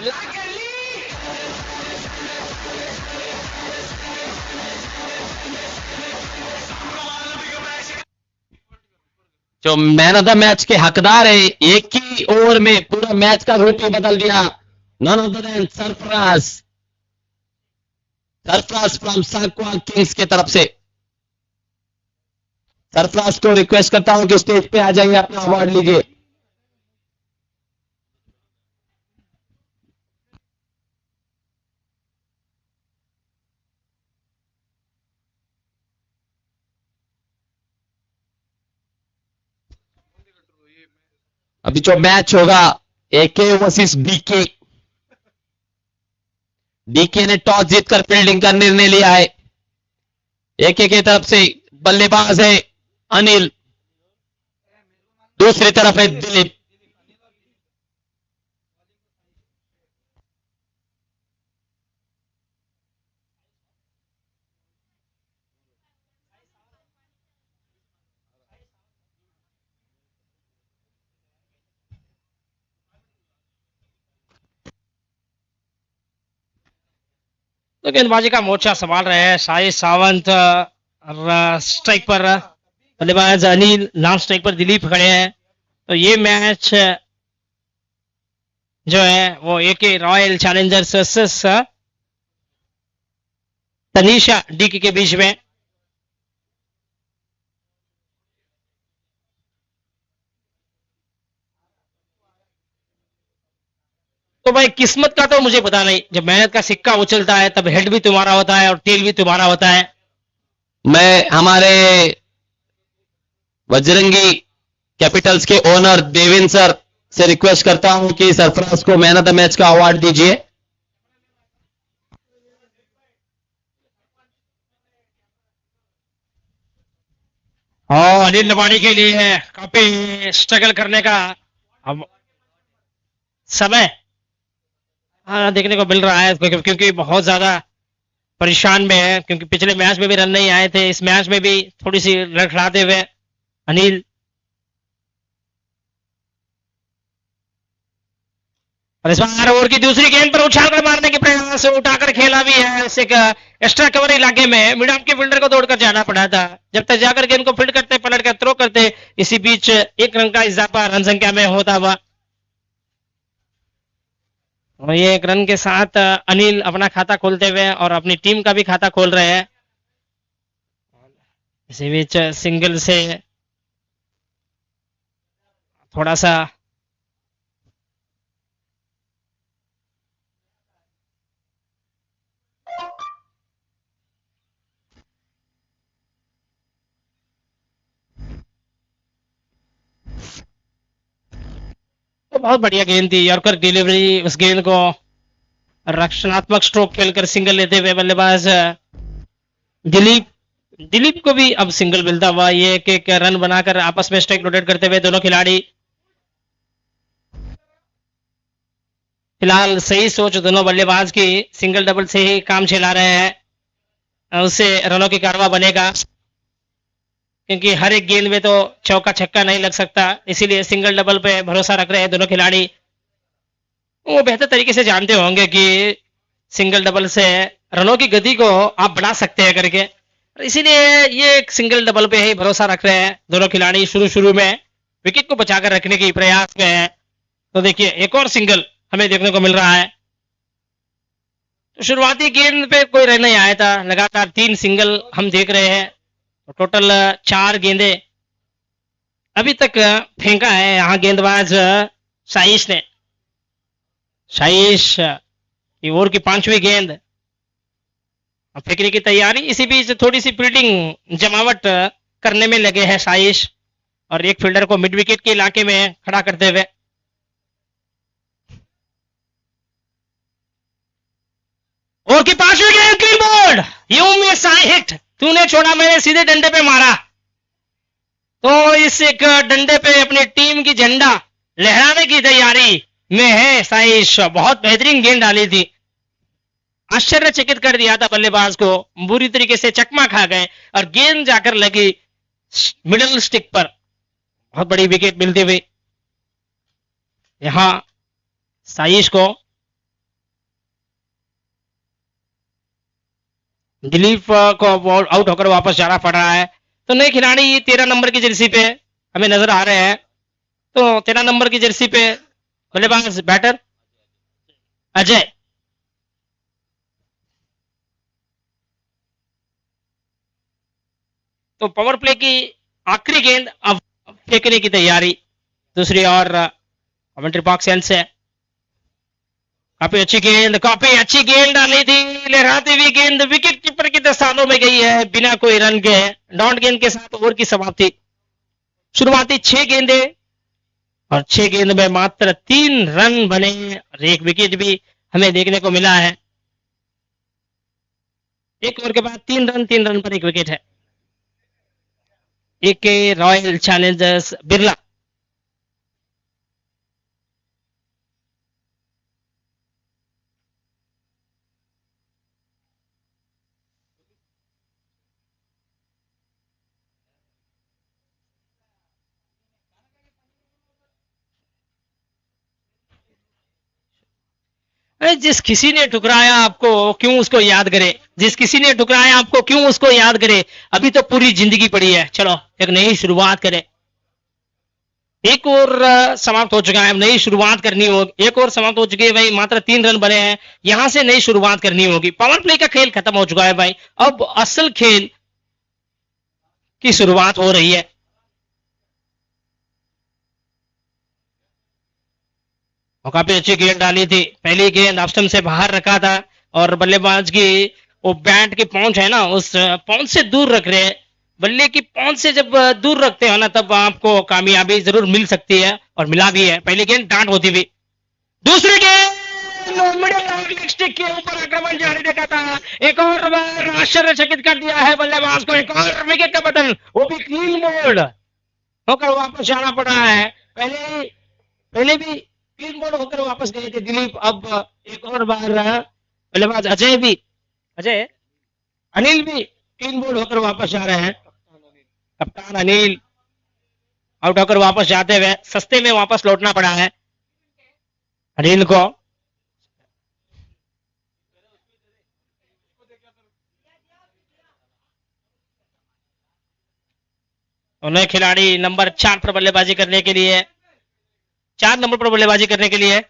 जो man of the match के हकदार है, एक ही ओवर में पूरा मैच का रूप ही बदल दिया। None other than Sarfaraz, Sarfaraz from साकवाल किंग्स की तरफ से। सरफराज को रिक्वेस्ट करता हूं कि स्टेज पे आ जाइए, अपना अवार्ड लीजिए। अभी जो मैच होगा एके वर्सेस बीके, डीके ने टॉस जीतकर फील्डिंग का निर्णय लिया है। एके की तरफ से बल्लेबाज है अनिल, दूसरी तरफ है दिलीप। तो गेंदबाजी का मोर्चा संभाल रहे हैं शाहिद सावंत, स्ट्राइक पर बल्लेबाज अनिल, लॉन्ग स्ट्राइक पर दिलीप खड़े हैं। तो ये मैच जो है वो एके रॉयल चैलेंजर्स वर्सेस तनीषा डीके के बीच में। तो भाई किस्मत का तो मुझे पता नहीं, जब मेहनत का सिक्का उछलता है तब हेड भी तुम्हारा होता है और टेल भी तुम्हारा होता है। मैं हमारे बजरंगी कैपिटल्स के ओनर देवेंद्र सर से रिक्वेस्ट करता हूं कि सरफराज को मैन ऑफ द मैच का अवार्ड दीजिए। और अनिल लवानी के लिए काफी स्ट्रगल करने का अब समय देखने को मिल रहा है, क्योंकि बहुत ज्यादा परेशान में है, क्योंकि पिछले मैच में भी रन नहीं आए थे, इस मैच में भी थोड़ी सी लड़खड़ाते हुए अनिल। और इस बार ओवर की दूसरी गेंद पर उछालकर मारने के प्रयास, उठाकर खेला भी है। इस एक एक्स्ट्रा कवर इलाके में मिड ऑफ के फील्डर को दौड़कर जाना पड़ा था, जब तक जाकर गेंद को फील्ड करते, पलट कर थ्रो करते, इसी बीच एक रन का इजाफा रन संख्या में होता हुआ। और ये एक रन के साथ अनिल अपना खाता खोलते हुए और अपनी टीम का भी खाता खोल रहे हैं। इसी बीच सिंगल से थोड़ा सा तो बहुत बढ़िया गेंद थी, यॉर्कर डिलीवरी, उस गेंद को रक्षणात्मक स्ट्रोक खेलकर सिंगल लेते हुए बल्लेबाज दिलीप को भी अब सिंगल मिलता हुआ। ये एक रन बनाकर आपस में स्ट्राइक रोटेट करते हुए दोनों खिलाड़ी फिलहाल सही सोच दोनों बल्लेबाज की, सिंगल डबल से ही काम चला रहे हैं, उससे रनों की कारवा बनेगा, क्योंकि हर एक गेंद में तो चौका छक्का नहीं लग सकता, इसीलिए सिंगल डबल पे भरोसा रख रहे हैं दोनों खिलाड़ी। वो बेहतर तरीके से जानते होंगे कि सिंगल डबल से रनों की गति को आप बढ़ा सकते हैं करके, इसीलिए ये एक सिंगल डबल पे ही भरोसा रख रहे हैं दोनों खिलाड़ी। शुरू में विकेट को बचाकर रखने के प्रयास में है। तो देखिए एक और सिंगल हमें देखने को मिल रहा है। तो शुरुआती गेंद पे कोई रन नहीं आया था, लगातार 3 सिंगल हम देख रहे हैं। तो टोटल 4 गेंदे अभी तक फेंका है यहाँ गेंदबाज साइश ने। साइश की ओवर की 5वीं गेंद फेंकने की तैयारी। इसी बीच थोड़ी सी फील्डिंग जमावट करने में लगे हैं साइश, और एक फील्डर को मिड विकेट के इलाके में खड़ा करते हुए। ओवर की 5वीं गेंद clean bowled, you miss I hit, तूने छोड़ा मैंने सीधे डंडे पे मारा। तो इस एक डंडे पे अपनी टीम की झंडा लहराने की तैयारी में है साइश। बहुत बेहतरीन गेंद डाली थी, आश्चर्यचकित कर दिया था बल्लेबाज को, बुरी तरीके से चकमा खा गए और गेंद जाकर लगी मिडल स्टिक पर। बहुत बड़ी विकेट मिलती हुई यहां साइश को। दिलीप को आउट होकर वापस जाना पड़ रहा है। तो नए खिलाड़ी 13 नंबर की जर्सी पे हमें नजर आ रहे हैं। तो 13 नंबर की जर्सी पे बल्लेबाज बैटर अजय। तो पावर प्ले की आखिरी गेंद अब फेंकने की तैयारी। दूसरी ओर कमेंट्री बॉक्स एंड से काफी अच्छी गेंद डाली थी। लहराती हुई गेंद विकेट कीपर की दस्तानों में गई है बिना कोई रन के। डॉट गेंद के साथ ओवर की समाप्ति। शुरुआती 6 गेंदे और 6 गेंद में मात्र 3 रन बने और एक विकेट भी हमें देखने को मिला है। एक ओवर के बाद 3 रन पर एक विकेट है। एक के रॉयल चैलेंजर्स बिरला। जिस किसी ने ठुकराया आपको क्यों उसको याद करे। जिस किसी ने ठुकराया आपको क्यों उसको याद करे। अभी तो पूरी जिंदगी पड़ी है। चलो एक नई शुरुआत करें। एक और समाप्त हो चुका है। नई शुरुआत करनी होगी। एक और समाप्त हो चुकी है भाई। मात्र 3 रन बने हैं। यहां से नई शुरुआत करनी होगी। पावर प्ले का खेल खत्म हो चुका है भाई। अब असल खेल की शुरुआत हो रही है। और काफी अच्छी गेंद डाली थी। पहली गेंद ऑप्शन से बाहर रखा था और बल्लेबाज की वो बैट की पहुंच है ना, उस पहुंच से दूर रख रहे हैं। बल्ले की पहुंच से जब दूर रखते हो ना तब आपको कामयाबी जरूर मिल सकती है और मिला भी है। पहली गेंद डांट होती हुई। दूसरी गेंद मिडिल स्टिक के ऊपर आक्रमण जारी देखा था। एक और बार आश्चर्यचकित कर दिया है बल्लेबाज को। एक और विकेट का बटन, वो भी क्लीन बोल्ड होकर वापस जाना पड़ रहा है। पहले पहले भी 3 बॉल होकर वापस गए थे दिलीप। अब एक और बार बल्लेबाज अजय भी, अजय अनिल भी 3 बॉल होकर वापस जा रहे हैं। कप्तान अनिल आउट होकर वापस जाते हुए सस्ते में वापस लौटना पड़ा है अनिल को। उन्हें खिलाड़ी नंबर 4 पर बल्लेबाजी करने के लिए, 4 नंबर पर बल्लेबाजी करने के लिए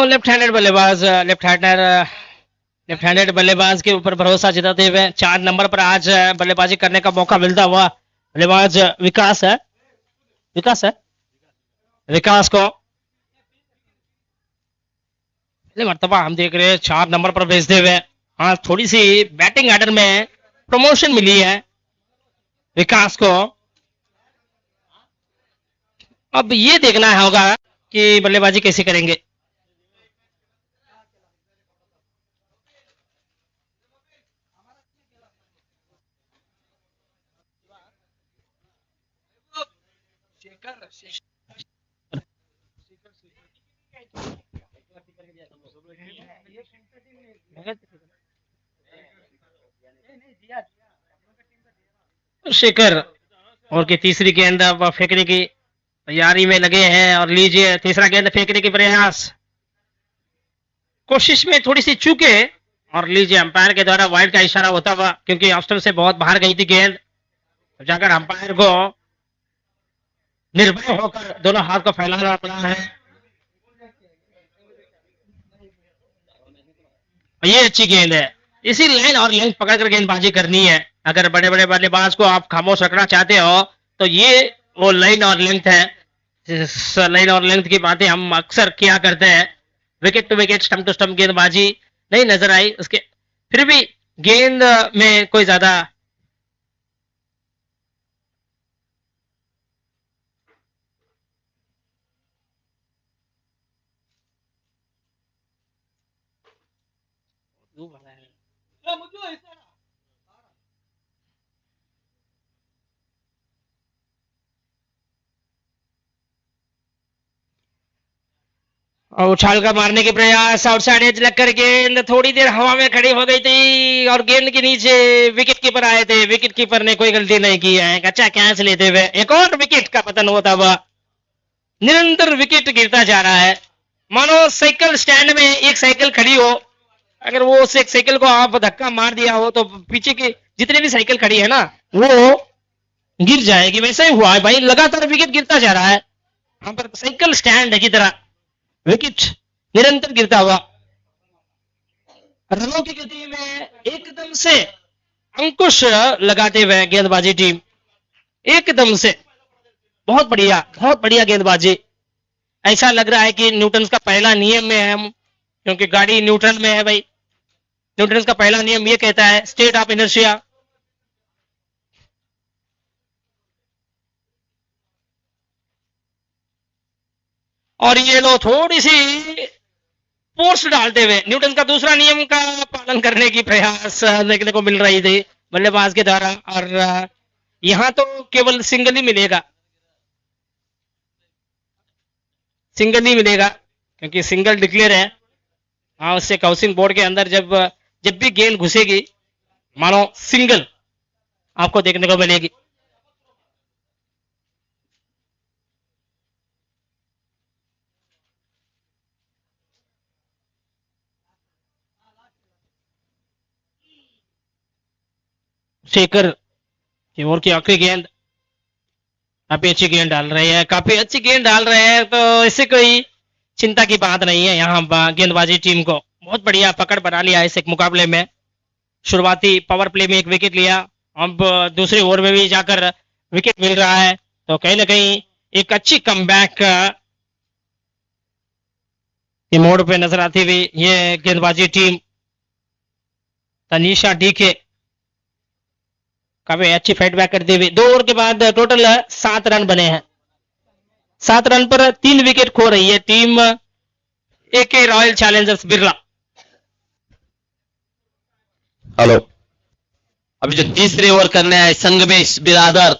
लेफ्ट हैंडेड बल्लेबाज, लेफ्ट हैंडेड बल्लेबाज के ऊपर भरोसा जताते हुए 4 नंबर पर आज बल्लेबाजी करने का मौका मिलता हुआ बल्लेबाज विकास है। विकास है, विकास को पहले मर्तबा हम देख रहे हैं 4 नंबर पर भेजते हुए। हाँ, थोड़ी सी बैटिंग आर्डर में प्रमोशन मिली है विकास को। अब ये देखना होगा कि बल्लेबाजी कैसे करेंगे। शेखर और की तीसरी गेंद अब फेंकने की तैयारी में लगे हैं और लीजिए तीसरा गेंद फेंकने की प्रयास, कोशिश में थोड़ी सी चूके और लीजिए अंपायर के द्वारा वाइड का इशारा होता हुआ, क्योंकि ऑप्शन से बहुत बाहर गई थी गेंद। जाकर अंपायर को निर्भय होकर दोनों हाथ को फैलाना पड़ा है। ये अच्छी गेंद है। इसी लाइन और लेंथ पकड़कर गेंदबाजी करनी है। अगर बड़े बड़े बल्लेबाज को आप खामोश रखना चाहते हो तो ये वो लाइन और लेंथ है। इस लाइन और लेंथ की बातें हम अक्सर किया करते हैं। Wicket to wicket, stump to stump गेंदबाजी नहीं नजर आई उसके। फिर भी गेंद में कोई ज्यादा और उछाल का मारने के प्रयास, आउटसाइड एज लग कर गेंद थोड़ी देर हवा में खड़ी हो गई थी और गेंद के नीचे विकेट कीपर आए थे। विकेट कीपर ने कोई गलती नहीं की है, अच्छा कैच लेते हुए एक और विकेट का पतन होता हुआ। निरंतर विकेट गिरता जा रहा है, मानो साइकिल स्टैंड में एक साइकिल खड़ी हो, अगर वो उस एक साइकिल को आप धक्का मार दिया हो तो पीछे की जितनी भी साइकिल खड़ी है ना वो गिर जाएगी। वैसा ही हुआ है भाई, लगातार विकेट गिरता जा रहा है। यहाँ पर साइकिल स्टैंड की तरह विकेट निरंतर गिरता हुआ। रनों की गति में एकदम से अंकुश लगाते हुए गेंदबाजी टीम, एकदम से बहुत बढ़िया गेंदबाजी। ऐसा लग रहा है कि न्यूटन का पहला नियम में है हम, क्योंकि गाड़ी न्यूट्रल में है भाई। न्यूटन का पहला नियम ये कहता है स्टेट ऑफ इनर्शिया। और ये लो थोड़ी सी फोर्स डालते हुए न्यूटन का दूसरा नियम का पालन करने की प्रयास देखने को मिल रही थी बल्लेबाज के द्वारा। और यहां तो केवल सिंगल ही मिलेगा, सिंगल ही मिलेगा क्योंकि सिंगल डिक्लेयर है। हाँ, उससे काउंसिंग बोर्ड के अंदर जब भी गेंद घुसेगी मानो सिंगल आपको देखने को मिलेगी। शेखर की ओर की आखिरी गेंद, काफी अच्छी गेंद डाल रहे हैं, काफी अच्छी गेंद डाल रहे हैं, तो इससे कोई चिंता की बात नहीं है। यहाँ गेंदबाजी टीम को बहुत बढ़िया पकड़ बना लिया इस एक मुकाबले में। शुरुआती पावर प्ले में एक विकेट लिया, अब दूसरे ओवर में भी जाकर विकेट मिल रहा है, तो कहीं ना कहीं एक अच्छी कमबैक के मोड़ पे नजर आती हुई ये गेंदबाजी टीम। तनीषा डीके काफी अच्छी फाइट बैक करते हुए 2 ओवर के बाद टोटल 7 रन बने हैं। 7 रन पर 3 विकेट खो रही है टीम एके रॉयल चैलेंजर्स बिरला। हेलो, अभी जो तीसरे ओवर करने आए संगमेश बिरादर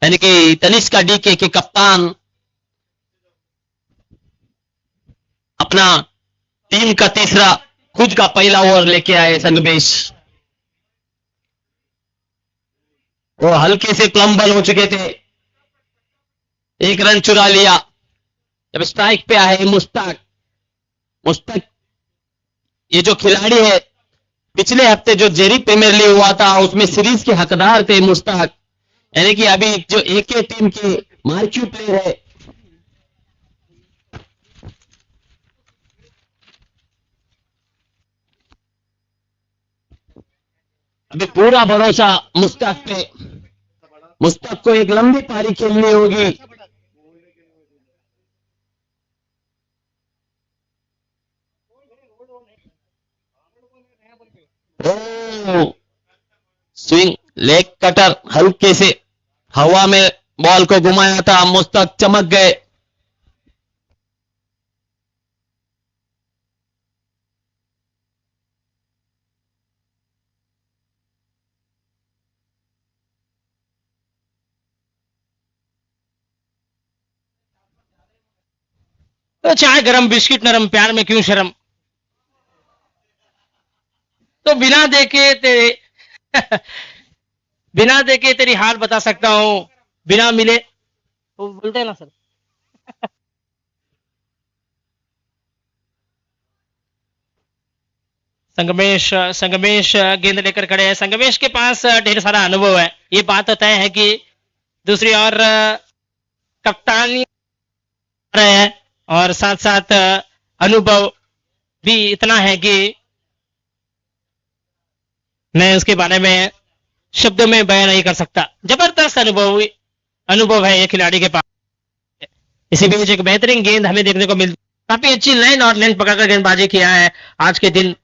यानी कि तनिष्का डीके के कप्तान अपना टीम का तीसरा खुद का पहला ओवर लेके आए संगमेश। वो हल्के से प्लम्बल हो चुके थे, 1 रन चुरा लिया। जब स्ट्राइक पे आए मुश्ताक, ये जो खिलाड़ी है पिछले हफ्ते जो जेरी प्रीमियर लीग हुआ था उसमें सीरीज के हकदार थे मुश्ताक, यानी कि अभी जो एके टीम के मार्क्यू प्लेयर है। अभी पूरा भरोसा मुश्ताक पे, मुश्ताक को एक लंबी पारी खेलनी होगी। स्विंग लेग कटर हल्के से हवा में बॉल को घुमाया था, मुश्ताक चमक गए। तो चाय गरम बिस्किट नरम, प्यार में क्यों शर्म। तो बिना देखे बिना देखे तेरी हाल बता सकता हूं, बिना मिले तो बोलते हैं ना सर। संगमेश गेंद लेकर खड़े हैं। संगमेश के पास ढेर सारा अनुभव है, ये बात तो तय है कि दूसरी ओर कप्तानी रहे हैं और साथ साथ अनुभव भी इतना है कि मैं उसके बारे में शब्दों में बयान नहीं कर सकता। जबरदस्त अनुभव है ये खिलाड़ी के पास। इसी बीच एक बेहतरीन गेंद हमें देखने को मिलती, काफी अच्छी लाइन और लेंथ पकड़कर गेंदबाजी किया है आज के दिन।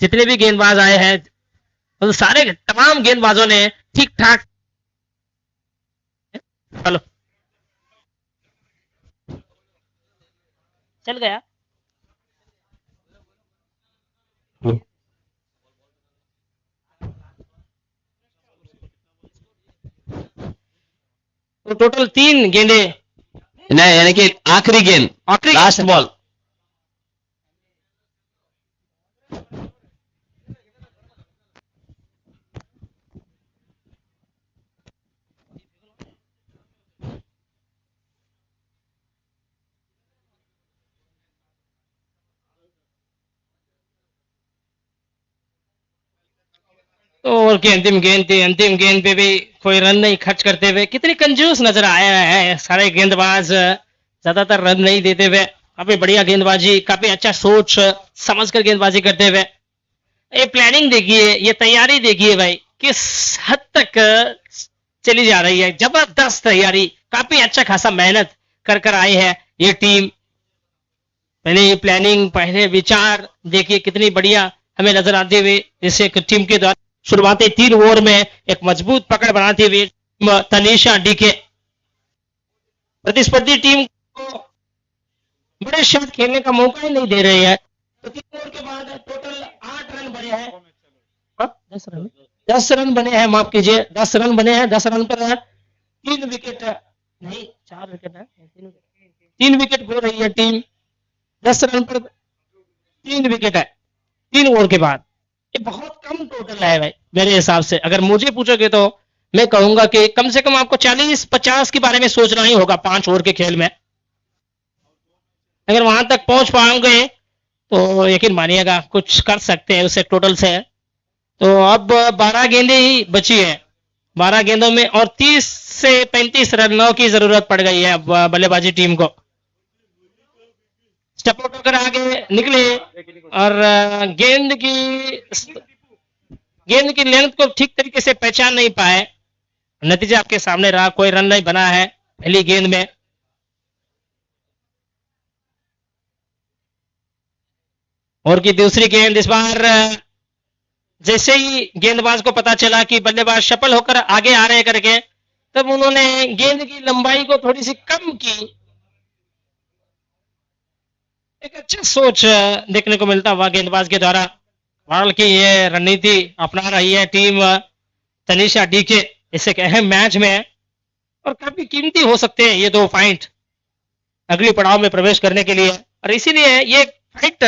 जितने भी गेंदबाज आए हैं तो सारे तमाम गेंदबाजों ने ठीक ठाक। हेलो, चल गया। तो टोटल 3 गेंदे नहीं, यानी कि आखिरी गेंद, लास्ट बॉल। तो ओवर की अंतिम गेंद थी, अंतिम गेंद पे भी कोई रन नहीं खर्च करते हुए, कितनी कंजूस नजर आया है सारे गेंदबाज, ज्यादातर रन नहीं देते हुए, काफी बढ़िया गेंदबाजी, काफी अच्छा सोच समझ कर गेंदबाजी करते हुए। ये प्लानिंग देखिए, ये तैयारी देखिए भाई, किस हद तक चली जा रही है, जबरदस्त तैयारी, काफी अच्छा खासा मेहनत कर कर आई है ये टीम। पहले ये प्लानिंग, पहले विचार देखिए कितनी बढ़िया हमें नजर आते हुए, जिससे टीम के द्वारा शुरुआती 3 ओवर में एक मजबूत पकड़ बनाते हुए तनीषा डीके प्रतिस्पर्धी टीम को बड़े शॉट खेलने का मौका ही नहीं दे रही है। तो 3 ओवर के बाद टोटल 8 रन बने हैं। 10 रन बने हैं, माफ कीजिए, 10 रन बने हैं। 10 रन पर 3 विकेट नहीं, 4 विकेट है, 3 विकेट खो रही है टीम। 10 रन पर 3 विकेट है 3 ओवर के बाद। ये बहुत कम टोटल है भाई मेरे हिसाब से। अगर मुझे पूछोगे तो मैं कहूंगा कि कम से कम आपको 40-50 के बारे में सोचना ही होगा 5 ओवर के खेल में। अगर वहां तक पहुंच पाओगे तो यकीन मानिएगा कुछ कर सकते हैं उससे टोटल से। तो अब 12 गेंदें ही बची है, 12 गेंदों में और 30 से 35 रनों की जरूरत पड़ गई है अब बल्लेबाजी टीम को। स्टेप आउट होकर आगे निकले और गेंद की लेंथ को ठीक तरीके से पहचान नहीं पाए। नतीजा आपके सामने रहा, कोई रन नहीं बना है पहली गेंद में। और की दूसरी गेंद, इस बार जैसे ही गेंदबाज को पता चला कि बल्लेबाज सफल होकर आगे आ रहे करके, तब उन्होंने गेंद की लंबाई को थोड़ी सी कम की। एक अच्छा सोच देखने को मिलता हुआ गेंदबाज के द्वारा। भारत की ये रणनीति अपना रही है टीम तनीषा डीके इस एक अहम मैच में, और काफी कीमती हो सकते हैं ये 2 पॉइंट अगली पड़ाव में प्रवेश करने के लिए। और इसीलिए ये फाइट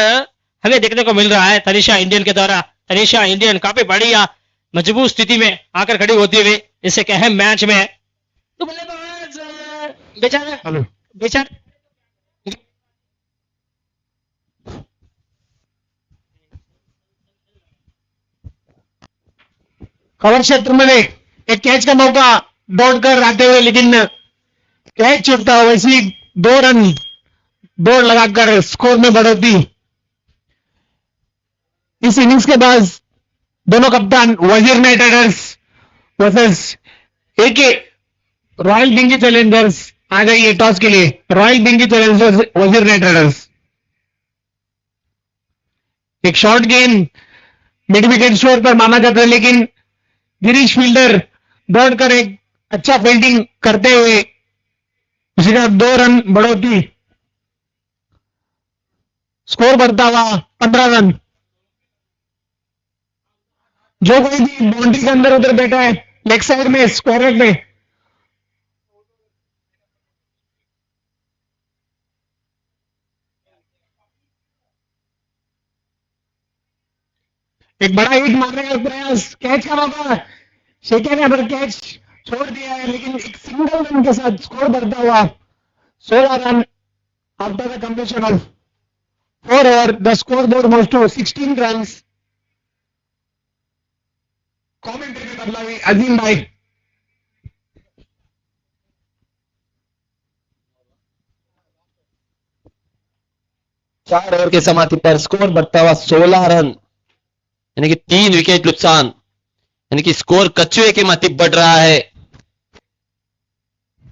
हमें देखने को मिल रहा है तनीषा इंडियन के द्वारा। तनीषा इंडियन काफी बढ़िया मजबूत स्थिति में आकर खड़ी होती हुई इस एक अहम मैच में। तो बल्लेबाज बेचारा कवर क्षेत्र में एक कैच का मौका दौड़कर आते हुए, लेकिन कैच छूटता हुआ, वैसी 2 रन दौड़ लगाकर स्कोर में बढ़ोतरी। इस इनिंग्स के बाद दोनों कप्तान वजीर नाइट राइडर्स वर्सेस एके रॉयल डिंगी चैलेंजर्स आ गई है टॉस के लिए। रॉयल डिंगी चैलेंजर्स वजीर नाइट राइडर्स। एक शॉर्ट गेंद मिड विकेट शोर पर माना जाता है, लेकिन गिरीश फील्डर दौड़कर एक अच्छा फील्डिंग करते हुए उसी का 2 रन बढ़ोतरी, स्कोर बढ़ता हुआ 15 रन। जो कोई भी बाउंड्री के अंदर उधर बैठा है लेग साइड में स्क्वायर में, एक बड़ा हिट मारने का प्रयास, कैच का मौका शेखर ने पर कैच छोड़ दिया है, लेकिन एक सिंगल रन के साथ स्कोर बढ़ता हुआ 16 run after the completion of 4 over. The score board moves to 16 runs. Commentary में बदलावी अजीम भाई। चार ओवर के समाप्ति पर स्कोर बढ़ता हुआ 16 रन, यानी कि 3 विकेट नुकसान, यानी कि स्कोर कछुए के मातिब बढ़ रहा है।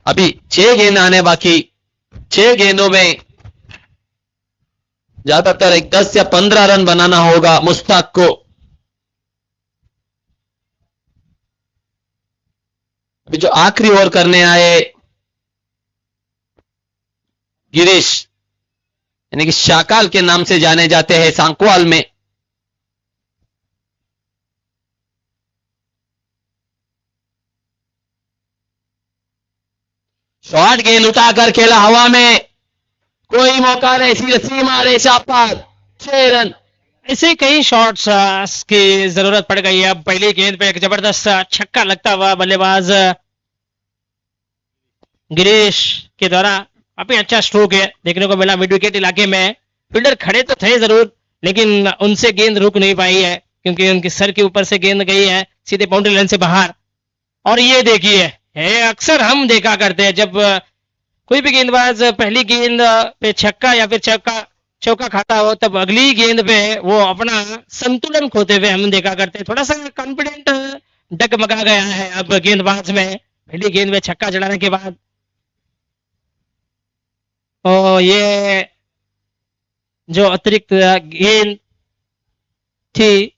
अभी 6 गेंद आने बाकी, 6 गेंदों में ज्यादातर एक 10 या 15 रन बनाना होगा मुश्ताक को। अभी जो आखिरी ओवर करने आए गिरीश, यानी कि शाकाल के नाम से जाने जाते हैं सांकवाल में, शॉर्ट गेंद उठाकर खेला हवा में, कोई मौका नहीं, सीधी मारे चापार, 6 रन। ऐसे कई शॉट्स की जरूरत पड़ गई है। अब पहली गेंद पे एक जबरदस्त छक्का लगता हुआ बल्लेबाज गिरीश के द्वारा, काफी अच्छा स्ट्रोक है देखने को मिला मिड विकेट इलाके में। फील्डर खड़े तो थे जरूर, लेकिन उनसे गेंद रुक नहीं पाई है क्योंकि उनके सर के ऊपर से गेंद गई है सीधे बाउंड्री लाइन से बाहर। और ये देखिए है अक्सर हम देखा करते हैं जब कोई भी गेंदबाज पहली गेंद पे छक्का या फिर चौका खाता हो तब अगली गेंद पे वो अपना संतुलन खोते हुए हम देखा करते हैं। थोड़ा सा कॉन्फिडेंट डगमगा गया है अब गेंदबाज में पहली गेंद में छक्का जड़ाने के बाद। और ये जो अतिरिक्त गेंद थी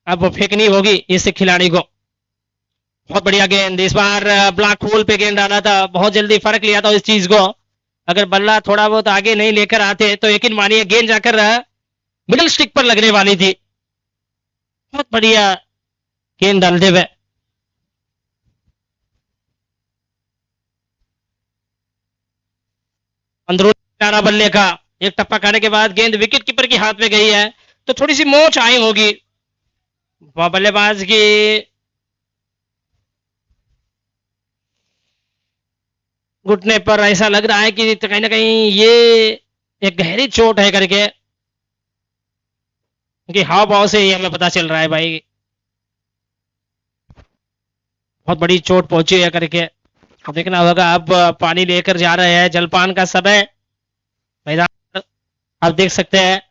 अब फेंकनी होगी इस खिलाड़ी को। बहुत बढ़िया गेंद, इस बार ब्लैक होल पे गेंद डाला था, बहुत जल्दी फर्क लिया था इस चीज को। अगर बल्ला थोड़ा बहुत आगे नहीं लेकर आते तो यकीन मानिए गेंद जाकर मिडिल स्टिक पर लगने वाली थी। बहुत बढ़िया गेंद डालते हुए अंदरूनी किनारा बल्ले का एक टप्पा खाने के बाद गेंद विकेट कीपर के हाथ में गई है तो थोड़ी सी मोच आई होगी बल्लेबाज की। घुटने पर ऐसा लग रहा है कि कहीं ना कहीं ये एक गहरी चोट है करके, क्योंकि हाव भाव से ही हमें पता चल रहा है भाई बहुत बड़ी चोट पहुंची है करके। अब देखना होगा, अब पानी लेकर जा रहे हैं, जलपान का समय मैदान आप देख सकते हैं।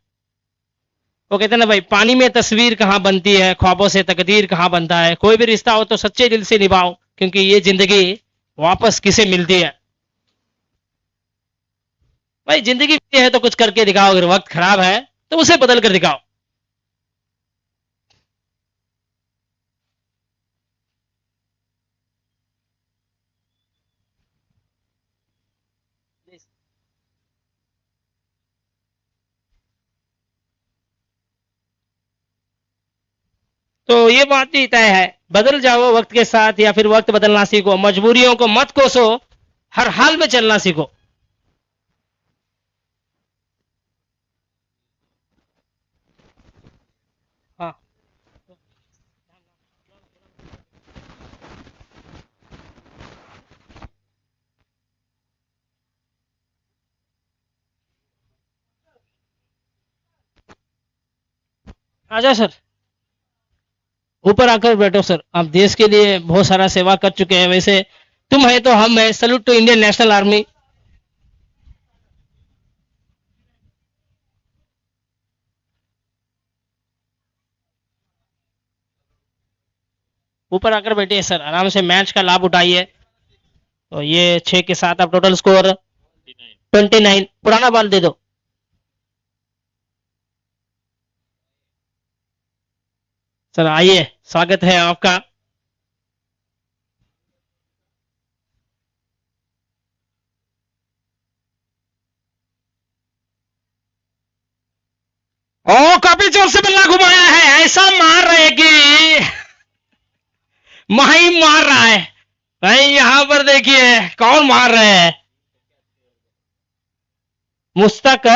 वो कहते हैं ना भाई, पानी में तस्वीर कहाँ बनती है, ख्वाबों से तकदीर कहाँ बनता है। कोई भी रिश्ता हो तो सच्चे दिल से निभाओ, क्योंकि ये जिंदगी वापस किसे मिलती है। भाई जिंदगी है तो कुछ करके दिखाओ, अगर वक्त खराब है तो उसे बदल कर दिखाओ। तो ये बात ही तय है, बदल जाओ वक्त के साथ या फिर वक्त बदलना सीखो। मजबूरियों को मत कोसो, हर हाल में चलना सीखो। हाँ आजा सर, ऊपर आकर बैठो सर। आप देश के लिए बहुत सारा सेवा कर चुके हैं, वैसे तुम है तो हम है। Salute to Indian National Army. ऊपर आकर बैठिए सर, आराम से मैच का लाभ उठाइए। तो ये 6 के साथ आप टोटल स्कोर 29। पुराना बॉल दे दो। सर आइए, स्वागत है आपका। ओ काफी जोर से बल्ला घुमाया है, ऐसा मार रहे कि माही मार रहा है भाई। यहां पर देखिए कौन मार रहे हैं, मुस्तक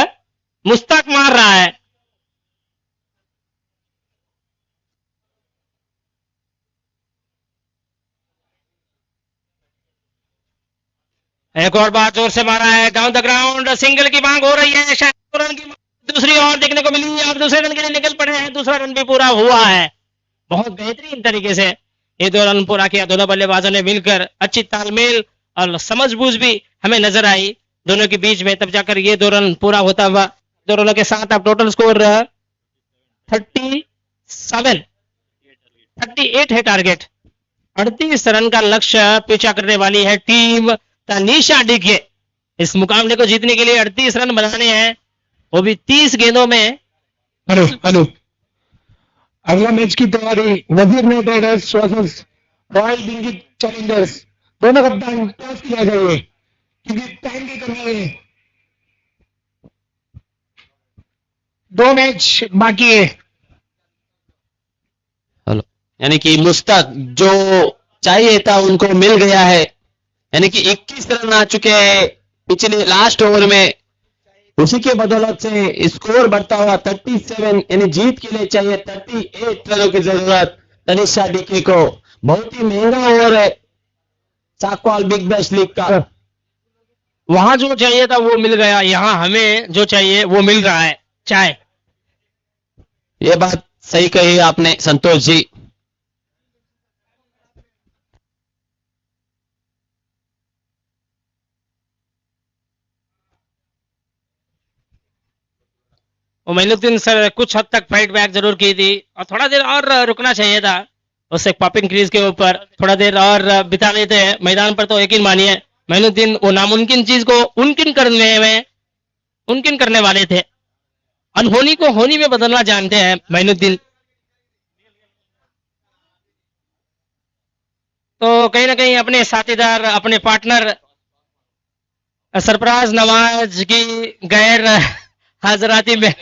मार रहा है। एक और बार जोर से मारा है, डाउन द ग्राउंड, सिंगल की मांग हो रही है। शायद 2 रन की दूसरी ओर देखने को मिली और दूसरे रन के लिए निकल पड़े हैं। दूसरा रन भी पूरा हुआ है। बहुत बेहतरीन तरीके से ये 2 रन पूरा किया दोनों बल्लेबाजों ने मिलकर। अच्छी तालमेल और समझबूझ भी हमें नजर आई दोनों के बीच में, तब जाकर ये 2 रन पूरा होता हुआ। 2 रनों के साथ अब टोटल स्कोर 38 है टारगेट। 38 रन का लक्ष्य पीछा करने वाली है टीम तनीषा डीके। इस मुकाबले को जीतने के लिए 38 रन बनाने हैं, वो भी 30 गेंदों में। हेलो, अगला मैच की तैयारी वजीर Knight Riders versus royal Delhi Challengers. दोनों कप्तान टॉस किया जाए क्योंकि टाइम की कमी है। 2 मैच बाकी है। हेलो, यानी कि मुस्तक जो चाहिए था उनको मिल गया है, यानी कि 21 रन आ चुके हैं पिछले लास्ट ओवर में। उसी के बदौलत से स्कोर बढ़ता हुआ 37, यानी जीत के लिए चाहिए 38 रनों की जरूरत तनिषा डीके को। बहुत ही महंगा ओवर है चाकवाल बिग बैश लीग का। वहां जो चाहिए था वो मिल गया, यहां हमें जो चाहिए वो मिल रहा है। चाय ये बात सही कही आपने संतोष जी। और मोइनुद्दीन सर कुछ हद तक फाइट बैक जरूर की थी और थोड़ा देर और रुकना चाहिए था उसे पॉपिंग क्रीज के ऊपर थोड़ा देर और बिता लेते हैं मैदान पर। तो यकीन मानिए मोइनुद्दीन वो नामुमकिन चीज को मुमकिन करने वाले थे। अनहोनी को होनी में बदलना जानते हैं मोइनुद्दीन। तो कहीं ना कहीं अपने साथीदार अपने पार्टनर सरफराज नवाज की गैर हाजराती में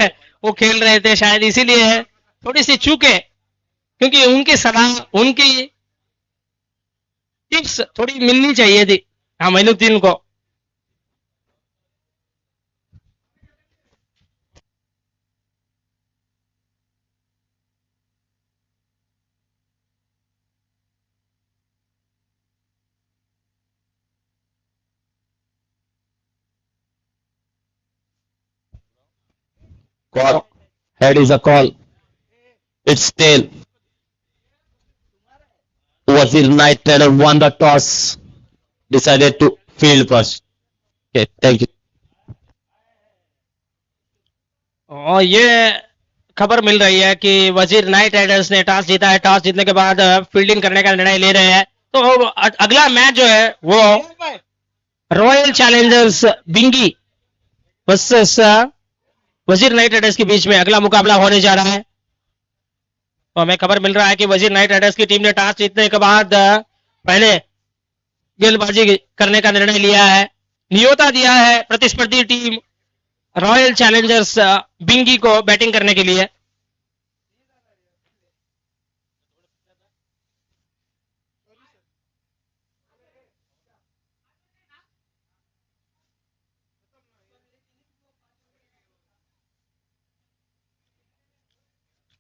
वो खेल रहे थे, शायद इसीलिए थोड़ी सी चूके, क्योंकि उनकी सलाह उनकी टिप्स थोड़ी मिलनी चाहिए थी हाँ मोइनुद्दीन को। Call. Head is a call. It's tail. Wazir Knight Trader won the toss. Decided to field first. Okay, thank you. और ये खबर मिल रही है कि वजीर नाइट राइडर्स ने टॉस जीता है। टॉस जीतने के बाद फील्डिंग करने का निर्णय ले रहे हैं। तो अगला मैच जो है वो रॉयल चैलेंजर्स बिंगी वर्सेस वजीर नाइट राइडर्स के बीच में अगला मुकाबला होने जा रहा है। तो हमें खबर मिल रहा है कि वजीर नाइट राइडर्स की टीम ने टॉस जीतने के बाद पहले गेंदबाजी करने का निर्णय लिया है। न्योता दिया है प्रतिस्पर्धी टीम रॉयल चैलेंजर्स बिंगी को बैटिंग करने के लिए।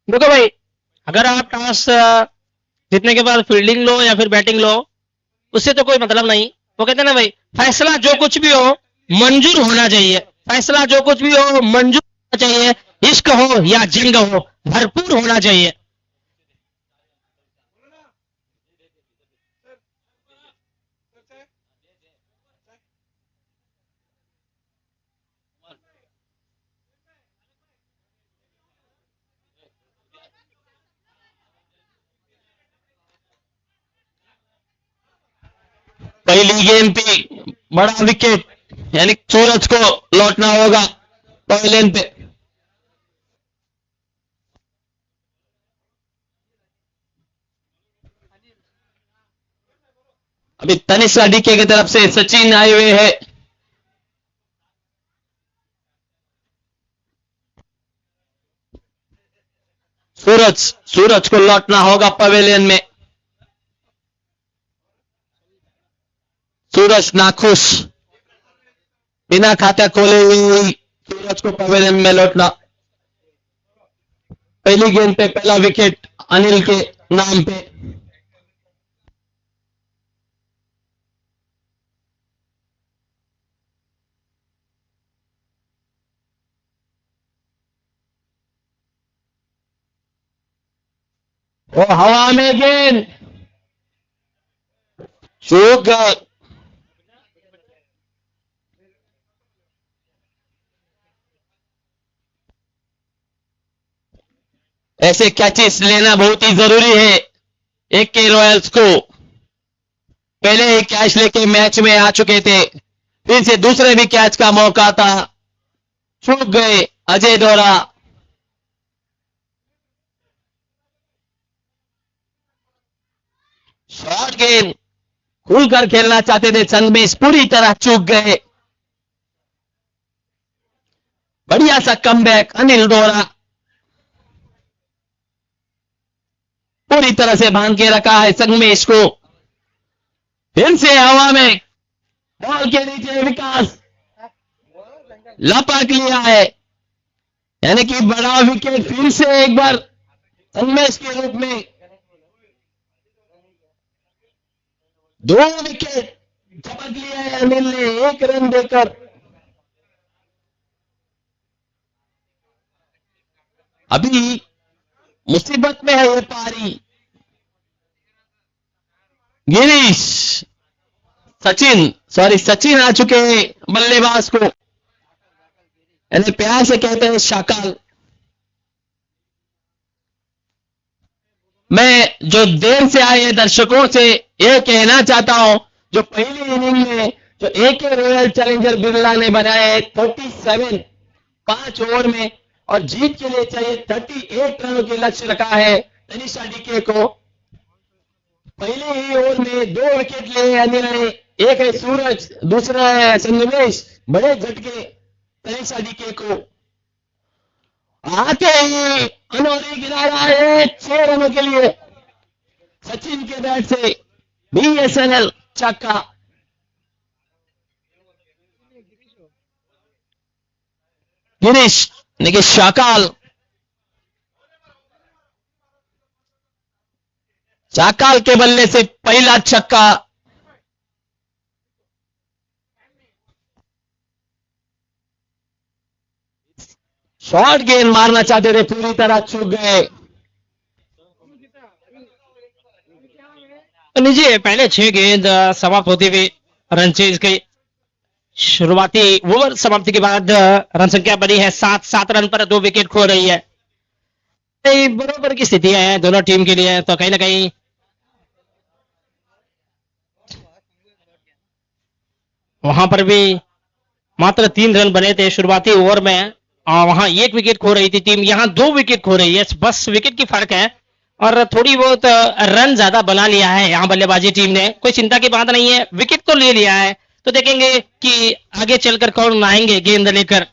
देखो भाई, अगर आप टॉस जीतने के बाद फील्डिंग लो या फिर बैटिंग लो, उससे तो कोई मतलब नहीं। वो कहते हैं ना भाई, फैसला जो कुछ भी हो मंजूर होना चाहिए। फैसला जो कुछ भी हो मंजूर होना चाहिए। इश्क हो या जंग हो, भरपूर होना चाहिए। पहली गेंद पे बड़ा विकेट, यानी सूरज को लौटना होगा पहले पे। अभी तनिष्का डीके की तरफ से सचिन आए हुए हैं। सूरज को लौटना होगा पवेलियन में। सूरज नाखुश, बिना खाता खोले हुए सूरज को पवेलियन में लौटना। पहली गेंद पे पहला विकेट अनिल के नाम पे। वो हवा में गेंद चूक गए। ऐसे कैचेस लेना बहुत ही जरूरी है। एक के रॉयल्स को पहले ही कैच लेके मैच में आ चुके थे, फिर से दूसरे भी कैच का मौका था, चूक गए अजय दौरा। शॉर्ट गेंद खुलकर खेलना चाहते थे संगमेश, पूरी तरह चूक गए। बढ़िया सा कमबैक अनिल दौरा, पूरी तरह से बांध के रखा है संगमेश को। फिर से हवा में बॉल के नीचे विकास लपक लिया है, यानी कि बड़ा विकेट फिर से एक बार संगमेश के रूप में। 2 विकेट झपक लिया है अनिल ने 1 रन देकर। अभी मुसीबत में है ये पारी। गिरीश, सचिन आ चुके हैं बल्लेबाज को, यानी प्यार से कहते हैं शाकाल। मैं जो देर से आए दर्शकों से यह कहना चाहता हूं, जो पहली इनिंग में जो एके रॉयल चैलेंजर बिरला ने बनाए 37 5 ओवर में, और जीत के लिए चाहिए 38 रनों के लक्ष्य रखा है तनिषा डीके को। पहले ही ओवर में 2 विकेट लिए अनिल ने, एक है सूरज, दूसरा है संगमेश, बड़े झटके तनिषा डीके को। आते ही अनोरी गिराया है 6 रनों के लिए सचिन के बैट से, BSNL छक्का। गिरीश यानी शाकाल के बल्ले से पहला छक्का। शॉर्ट गेंद मारना चाहते थे, पूरी तरह चूक गए। लीजिए पहले 6 गेंद समाप्त होते हुए रन चेज के शुरुआती ओवर समाप्ति के बाद रन संख्या बनी है 7 रन पर 2 विकेट खो रही है। बराबर की स्थिति है दोनों टीम के लिए, तो कहीं ना कहीं वहां पर भी मात्र 3 रन बने थे शुरुआती ओवर में, और वहां 1 विकेट खो रही थी टीम, यहां 2 विकेट खो रही है, बस विकेट की फर्क है, और थोड़ी बहुत रन ज्यादा बना लिया है यहाँ बल्लेबाजी टीम ने। कोई चिंता की बात नहीं है, विकेट तो ले लिया है, तो देखेंगे कि आगे चलकर कौन आएंगे गेंद लेकर।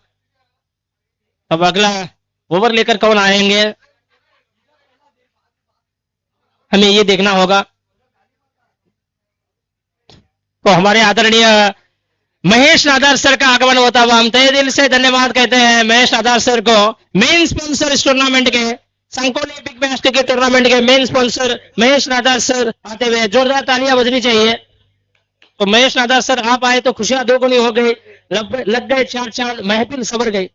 अब अगला ओवर लेकर कौन आएंगे हमें ये देखना होगा। तो हमारे आदरणीय महेश नादार सर का आगमन होता हुआ हम तहे दिल से धन्यवाद कहते हैं महेश नादार सर को, मेन स्पॉन्सर इस टूर्नामेंट के, संकोली बिग बैश क्रिकेट टूर्नामेंट के मेन स्पॉन्सर महेश नादार सर आते हुए जोरदार तालियां बजनी चाहिए। तो महेश नादार सर आप आए तो खुशियां दोगुनी हो गई, लग गए 4 चांद, महफिल सवर गई।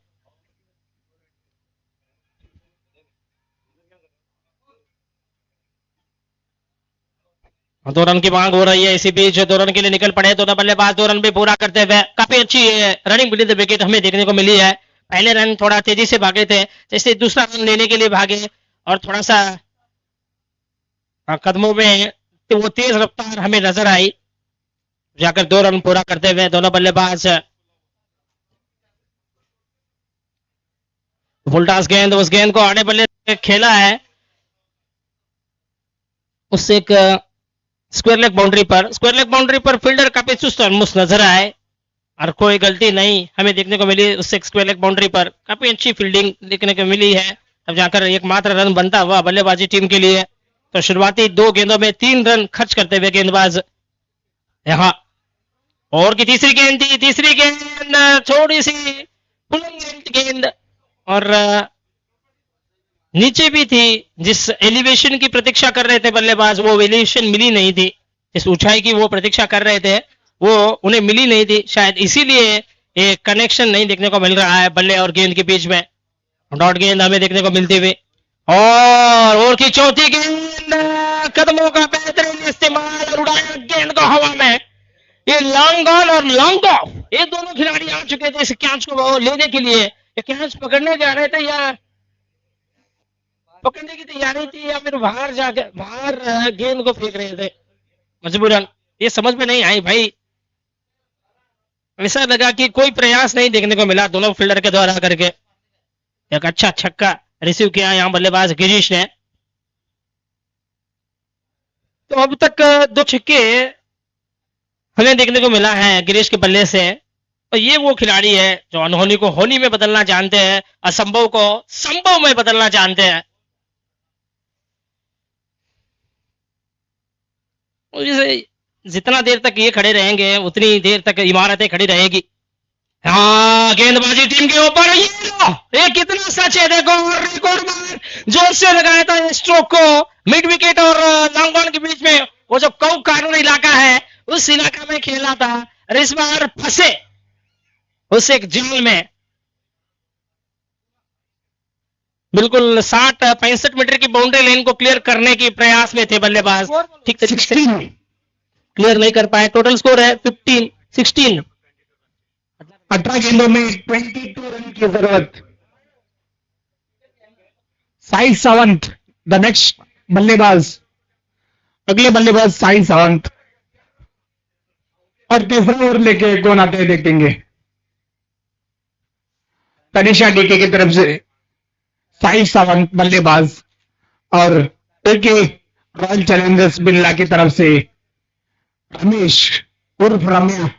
दो रन की मांग हो रही है, इसी बीच 2 रन के लिए निकल पड़े दोनों बल्लेबाज, 2 रन भी पूरा करते हुए काफी अच्छी रनिंग मिली थी, विकेट हमें देखने को मिली है। पहले रन थोड़ा तेजी से भागे थे, जैसे दूसरा रन लेने के लिए भागे और थोड़ा सा कदमों में तो वो तेज रफ्तार हमें नजर आई, जाकर 2 रन पूरा करते हुए दोनों बल्लेबाज। फुलटास गेंद, उस गेंद को आड़े बल्ले से खेला है, उससे एक स्क्वायर लेग बाउंड्री पर फील्डर काफी चुस्त और मुस्त नजर आए और कोई गलती नहीं हमें देखने को मिली। उससे स्क्वायर लेग बाउंड्री पर काफी अच्छी फील्डिंग देखने को मिली है, अब जाकर एकमात्र रन बनता हुआ बल्लेबाजी टीम के लिए। तो शुरुआती 2 गेंदों में 3 रन खर्च करते हुए गेंदबाज यहाँ। और की तीसरी गेंद थी, तीसरी गेंद थोड़ी सी पुलिंग गेंद और नीचे भी थी, जिस एलिवेशन की प्रतीक्षा कर रहे थे बल्लेबाज वो एलिवेशन मिली नहीं थी, जिस ऊंचाई की वो प्रतीक्षा कर रहे थे वो उन्हें मिली नहीं थी, शायद इसीलिए एक कनेक्शन नहीं देखने को मिल रहा है बल्ले और गेंद के बीच में। डॉट गेंद हमें देखने को मिलती हुई और की चौथी गेंद, कदमों का बेहतरीन इस्तेमाल और उड़ाया गेंद को हवा में। ये लॉन्ग ऑन और लॉन्ग ऑफ, ये दोनों खिलाड़ी आ चुके थे इस कैच को लेने के लिए, ये कैच पकड़ने जा रहे थे या पकड़ने की तैयारी थी या फिर बाहर गेंद को फेंक रहे थे मजबूरन, ये समझ में नहीं आई भाई। ऐसा लगा कि कोई प्रयास नहीं देखने को मिला दोनों फील्डर के द्वारा करके। एक अच्छा छक्का रिसीव किया यहाँ बल्लेबाज गिरीश ने। तो अब तक 2 छक्के हमें देखने को मिला है गिरीश के बल्ले से, और ये वो खिलाड़ी है जो अनहोनी को होनी में बदलना जानते हैं, असंभव को संभव में बदलना जानते हैं। जितना देर तक ये खड़े रहेंगे उतनी देर तक इमारतें खड़ी रहेगी। हाँ, गेंदबाजी टीम के ऊपर ये कितना सच है, देखो रिकॉर्ड बार जोर से लगाया था स्ट्रोक को मिड विकेट और लॉन्ग ऑन के बीच में, वो जो कौ कानून इलाका है उस इलाका में खेला था, और इस बार फंसे उस एक जाल में। बिल्कुल 60-65 मीटर की बाउंड्री लाइन को क्लियर करने की प्रयास में थे बल्लेबाज, ठीक तरीके से 16 क्लियर नहीं कर पाए। टोटल स्कोर है 16। 18 गेंदों में 22 रन की जरूरत। साई सावंत द नेक्स्ट बल्लेबाज, अगले बल्लेबाज साई सावंत। और तीसरा ओवर लेके कौन आते हैं देखेंगे। तनिषा डीके की तरफ से साई सावंत बल्लेबाज और एके रॉयल चैलेंजर्स बिरला की तरफ से रमेश उर्फ रम्या।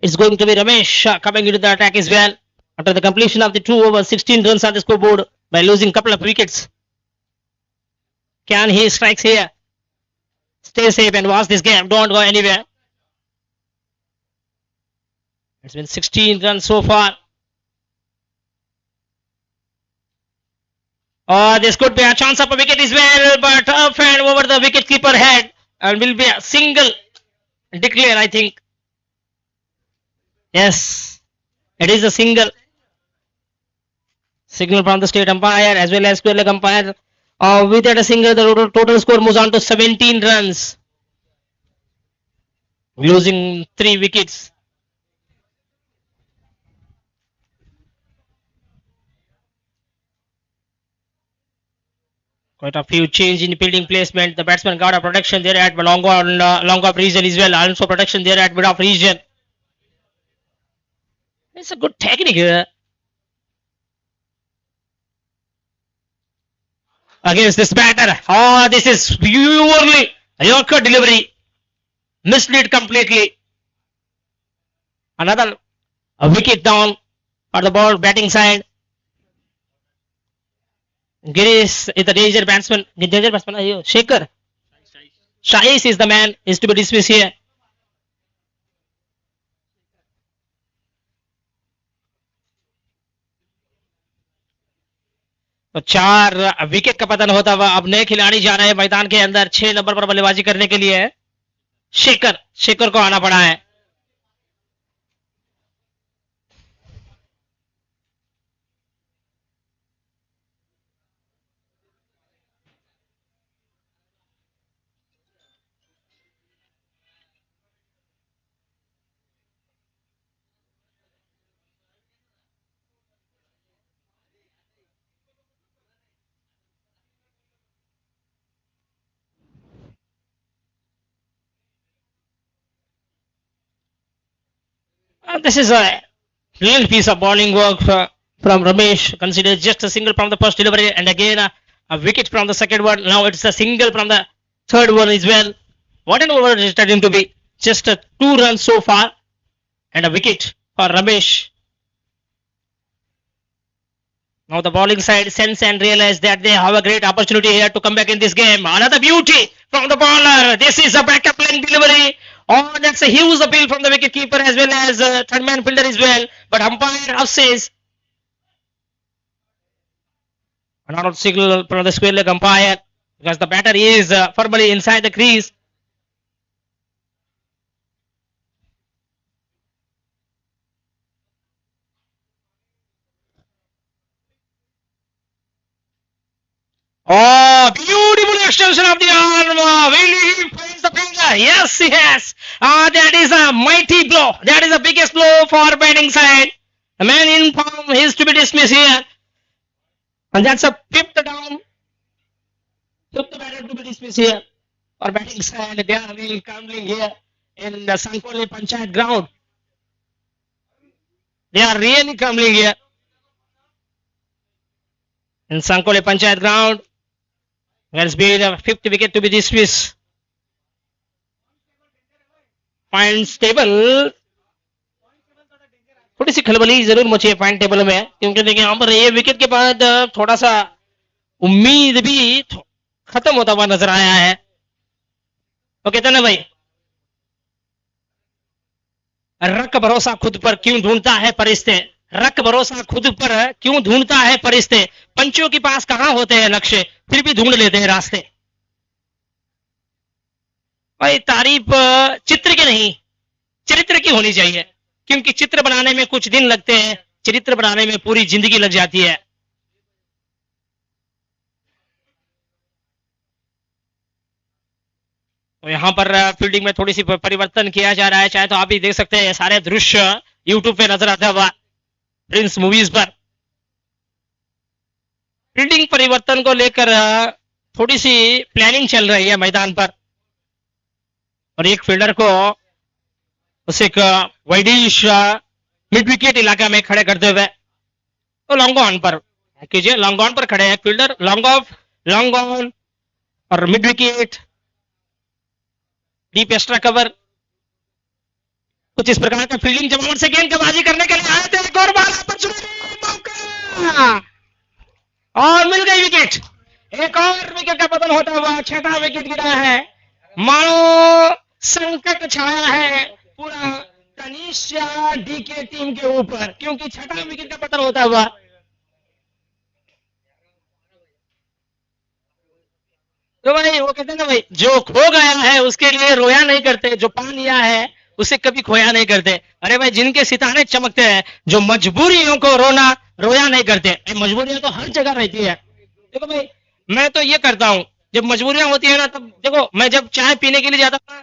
It's going to be Ramesh coming into the attack as well after the completion of the 2 overs, 16 runs on the scoreboard by losing couple of wickets. Can he strikes here? Stay safe and watch this game. Don't go anywhere. It's been 16 runs so far. Oh, this could be a chance of a wicket as well, but up and over the wicket keeper head and will be a single declare, I think. Yes, it is a single. Signal from the state umpire as well as square leg umpire. With that a single, the total score moves on to 17 runs. Losing 3 wickets. Quite a few change in fielding placement. The batsman got a protection there at long off region as well. Also protection there at mid off region. It's a good technique here. Against this batter. Oh, this is purely a Yorker delivery. Mislead completely. Another a wicket down for the ball batting side. Girish is the danger batsman. Shekhar. Shais is the man. Is to be dismissed here. तो 4 wicket का पतन होता हुआ अब नए खिलाड़ी जा रहे हैं मैदान के अंदर 6 नंबर पर बल्लेबाजी करने के लिए। शेखर को आना पड़ा है। This is a real piece of bowling work from Ramesh. Considered just a single from the first delivery and again a wicket from the second one. Now it's a single from the third one as well. What an over it is turning to be. Just 2 runs so far and a wicket for Ramesh. Now the bowling side sense and realize that they have a great opportunity here to come back in this game. Another beauty from the bowler. This is a backup line delivery. Oh, that's a huge appeal from the wicket keeper as well as third man fielder as well. But umpire says another signal from the square leg umpire because the batter is firmly inside the crease. Oh, beautiful extension of the arm. Will he finds the finger? Yes, he has. That is a mighty blow. That is the biggest blow for batting side. The man in form is to be dismissed here. And that's a 5th down. 5th batter to be dismissed here. For batting side, they are really crumbling here in the Sankoli Panchayat ground. They are really crumbling here. In Sankoli Panchayat ground. There's been a 5th wicket to be dismissed. Points table थोड़ी सी खलबली जरूर मची है point table में, क्योंकि देखिए यहाँ पर ये विकेट के बाद थोड़ा सा उम्मीद भी खत्म होता हुआ नजर आया है। तो कहते ना भाई, रख भरोसा खुद पर क्यों ढूंढता है फरिश्ते, रख भरोसा खुद पर क्यों ढूंढता है फरिश्ते, पंचों के पास कहां होते हैं लक्ष्य फिर भी ढूंढ लेते हैं रास्ते। भाई तारीफ चित्र की नहीं चरित्र की होनी चाहिए, क्योंकि चित्र बनाने में कुछ दिन लगते हैं, चरित्र बनाने में पूरी जिंदगी लग जाती है। तो यहाँ पर फील्डिंग में थोड़ी सी परिवर्तन किया जा रहा है, चाहे तो आप भी देख सकते हैं सारे दृश्य यूट्यूब पे नजर आता हुआ प्रिंस मूवीज पर। फील्डिंग परिवर्तन को लेकर थोड़ी सी प्लानिंग चल रही है मैदान पर, और एक फील्डर को उसे एक वाइडिश मिड विकेट इलाका में खड़े करते हुए तो लॉन्ग ऑन पर कीजिए, लॉन्ग ऑन पर खड़े हैं fielder, long off, long on और mid wicket, deep extra cover, कुछ इस प्रकार का फील्डिंग जमावट से गेंद बाजी करने के लिए आए थे। एक और बार अपॉर्चुनिटी, मौका और मिल गई विकेट। एक और विकेट का पतन होता हुआ छठा विकेट गिरा है। मानो संकट छाया है पूरा तनिष्या डीके टीम के ऊपर, क्योंकि छठा विकेट का पतन होता हुआ तो भाई वो कहते हैं ना भाई, जो खो गया है उसके लिए रोया नहीं करते, जो पा लिया है उसे कभी खोया नहीं करते। अरे भाई, जिनके सितारे चमकते हैं, जो मजबूरियों को रोया नहीं करते। मजबूरियां तो हर जगह रहती है। देखो भाई, मैं तो ये करता हूं, जब मजबूरियां होती है ना, तब देखो मैं जब चाय पीने के लिए जाता था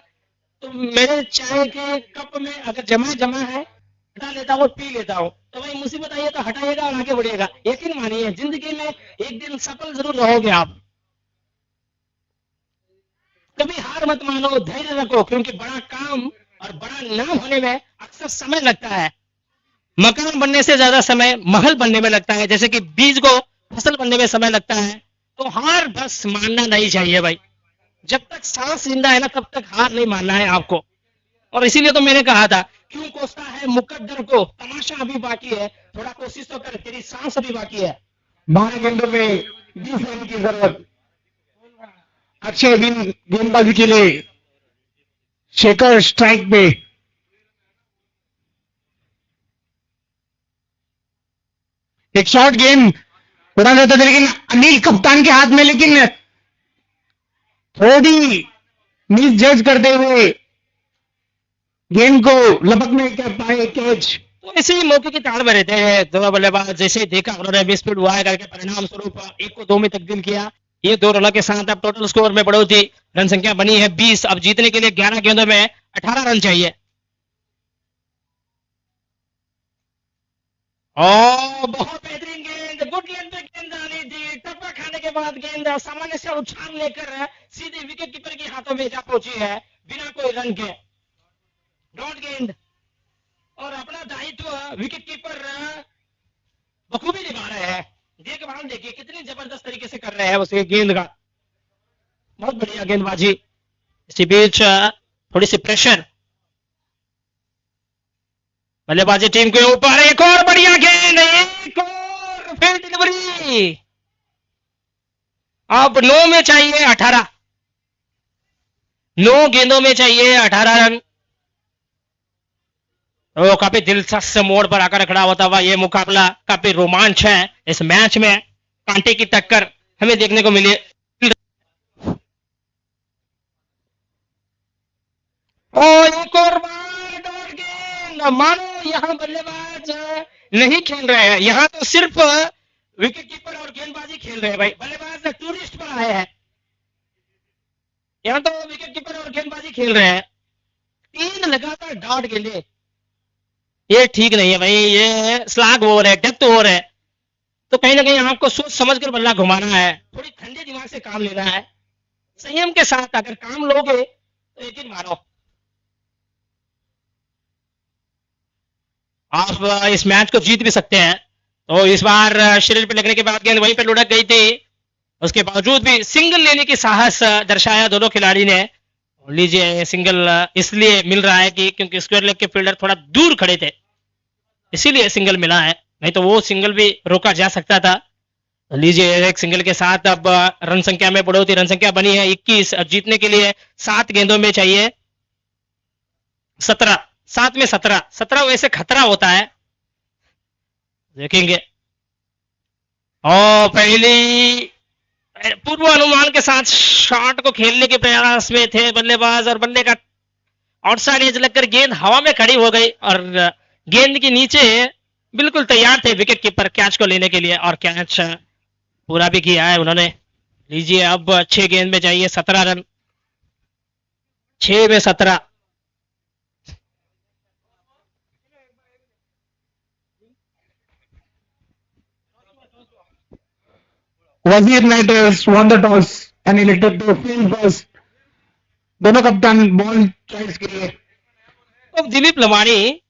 तो मेरे चाय के कप में अगर जमा है हटा लेता हूँ, पी लेता हूँ। तो भाई मुसीबत आई है तो हटाइएगा और आगे बढ़िएगा। यकीन मानिए जिंदगी में एक दिन सफल जरूर रहोगे आप। कभी हार मत मानो, धैर्य रखो, क्योंकि बड़ा काम और बड़ा नाम होने में अक्सर समय लगता है। मकान बनने से ज्यादा समय महल बनने में लगता है, जैसे कि बीज को फसल बनने में समय लगता है। तो हार बस मानना नहीं चाहिए भाई। जब तक सांस जिंदा है ना, तब तक हार नहीं मानना है आपको। और इसीलिए तो मैंने कहा था, क्यों कोसता है मुकद्दर को, तमाशा अभी बाकी है, थोड़ा कोशिश तो कर, तेरी सांस अभी बाकी है। 12 गेंदों में 20 रन की जरूरत। अच्छे गेंदबाजी के लिए शेखर स्ट्राइक पे। एक शॉर्ट गेंद उड़ा जाता था, लेकिन अनिल कप्तान के हाथ में, लेकिन थोड़ी मिस जज करते हुए गेंद को लपकने के पाए कैच। तो ऐसे ही मौके की ताड़ में रहते हैं दोनों बल्लेबाज। जैसे देखा उन्होंने मिसफील्ड हुआ है करके परिणाम स्वरूप 1 को 2 में तब्दील किया। ये 2 रनों के साथ अब टोटल स्कोर में बढ़ोतरी, रन संख्या बनी है 20। अब जीतने के लिए 11 गेंदों में 18 रन चाहिए। और बहुत बेहतरीन गेंद, गुड गेंद पे गेंद आनी थी। टप्पा खाने के बाद गेंद सामान्य से उछाल लेकर सीधे विकेट कीपर के हाथों में जा पहुंची है बिना कोई रन के। डॉट गेंद, और अपना दायित्व विकेट कीपर बखूबी निभा रहे हैं। देखभाल देखिए कितनी जबरदस्त तरीके से कर रहे हैं उस गेंद का, बहुत बढ़िया गेंदबाजी। इसी बीच थोड़ी सी प्रेशर बल्लेबाजी टीम के ऊपर। एक और बढ़िया गेंद, एक और फील्ड डिलीवरी। अब 9 में चाहिए 18, 9 गेंदों में चाहिए 18 रन। तो काफी दिलचस्प मोड़ पर आकर खड़ा होता हुआ ये मुकाबला, काफी रोमांच है इस मैच में। कांटे की टक्कर हमें देखने को मिली। और एक और बार डॉट गेंद। मानो यहाँ बल्लेबाज नहीं खेल रहे हैं, यहाँ तो सिर्फ विकेट कीपर और गेंदबाजी खेल रहे हैं भाई। बल्लेबाज टूरिस्ट पर आए हैं, यहाँ तो विकेट कीपर और गेंदबाजी खेल रहे हैं। 3 लगातार डॉट गेंदे, ये ठीक नहीं है भाई। ये स्लैग ओवर है, डेप्थ ओवर है। तो कहीं ना कहीं आपको सोच समझ कर बल्ला घुमाना है, थोड़ी ठंडे दिमाग से काम लेना है, संयम के साथ अगर काम लोगे तो यकीन मानो आप इस मैच को जीत भी सकते हैं। तो इस बार शरीर पे लगने के बाद गेंद वहीं पे लुढ़क गई थी, उसके बावजूद भी सिंगल लेने की साहस दर्शाया दोनों खिलाड़ी ने। लीजिए, सिंगल इसलिए मिल रहा है कि क्योंकि स्क्वायर लेग के फील्डर थोड़ा दूर खड़े थे, इसीलिए सिंगल मिला है, नहीं तो वो सिंगल भी रोका जा सकता था। लीजिए, एक सिंगल के साथ अब रन संख्या में बढ़ोतरी, रन संख्या बनी है 21। अब जीतने के लिए 7 गेंदों में चाहिए 17, 7 में 17 वैसे खतरा होता है, देखेंगे। और पहली पूर्व अनुमान के साथ शॉट को खेलने के प्रयास में थे बल्लेबाज, और बल्ले का आउटसाइड एज लगकर गेंद हवा में खड़ी हो गई और गेंद के नीचे बिल्कुल तैयार थे विकेट कीपर कैच को लेने के लिए और कैच पूरा भी किया है उन्होंने। लीजिए अब 6 गेंद में चाहिए 17 रन, 6 में 17। वजीर नाइटर्स won the toss and elected to field first. दोनों कप्तान बॉल चॉइस के लिए। अब दिलीप लमानी,